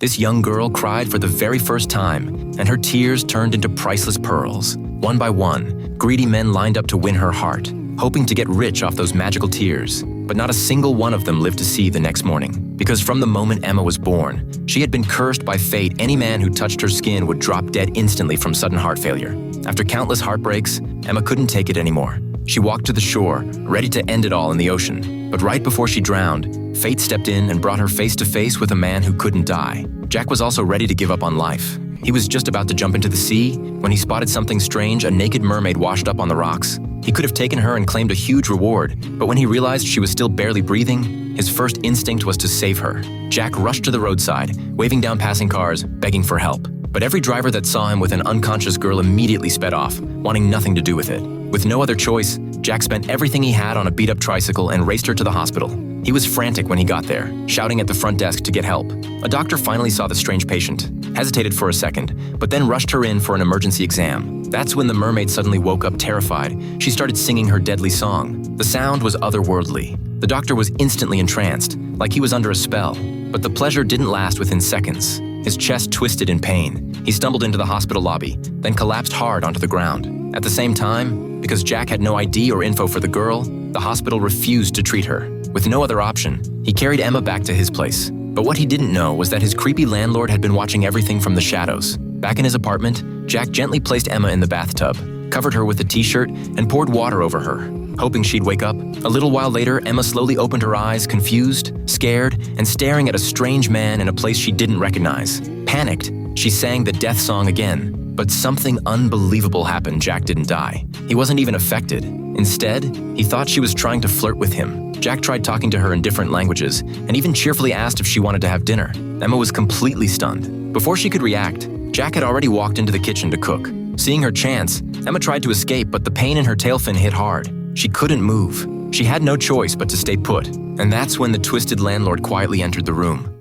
This young girl cried for the very first time, and her tears turned into priceless pearls. One by one, greedy men lined up to win her heart, hoping to get rich off those magical tears. But not a single one of them lived to see the next morning. Because from the moment Emma was born, she had been cursed by fate. Any man who touched her skin would drop dead instantly from sudden heart failure. After countless heartbreaks, Emma couldn't take it anymore. She walked to the shore, ready to end it all in the ocean. But right before she drowned, fate stepped in and brought her face to face with a man who couldn't die. Jack was also ready to give up on life. He was just about to jump into the sea when he spotted something strange. A naked mermaid washed up on the rocks. He could have taken her and claimed a huge reward, but when he realized she was still barely breathing, his first instinct was to save her. Jack rushed to the roadside, waving down passing cars, begging for help. But every driver that saw him with an unconscious girl immediately sped off, wanting nothing to do with it. With no other choice, Jack spent everything he had on a beat-up tricycle and raced her to the hospital. He was frantic when he got there, shouting at the front desk to get help. A doctor finally saw the strange patient, hesitated for a second, but then rushed her in for an emergency exam. That's when the mermaid suddenly woke up terrified. She started singing her deadly song. The sound was otherworldly. The doctor was instantly entranced, like he was under a spell. But the pleasure didn't last within seconds. His chest twisted in pain. He stumbled into the hospital lobby, then collapsed hard onto the ground. At the same time, because Jack had no ID or info for the girl, the hospital refused to treat her. With no other option, he carried Emma back to his place. But what he didn't know was that his creepy landlord had been watching everything from the shadows. Back in his apartment, Jack gently placed Emma in the bathtub, covered her with a t-shirt, and poured water over her, hoping she'd wake up. A little while later, Emma slowly opened her eyes, confused, scared, and staring at a strange man in a place she didn't recognize. Panicked, she sang the death song again. But something unbelievable happened. Jack didn't die. He wasn't even affected. Instead, he thought she was trying to flirt with him. Jack tried talking to her in different languages, and even cheerfully asked if she wanted to have dinner. Emma was completely stunned. Before she could react, Jack had already walked into the kitchen to cook. Seeing her chance, Emma tried to escape, but the pain in her tail fin hit hard. She couldn't move. She had no choice but to stay put. And that's when the twisted landlord quietly entered the room.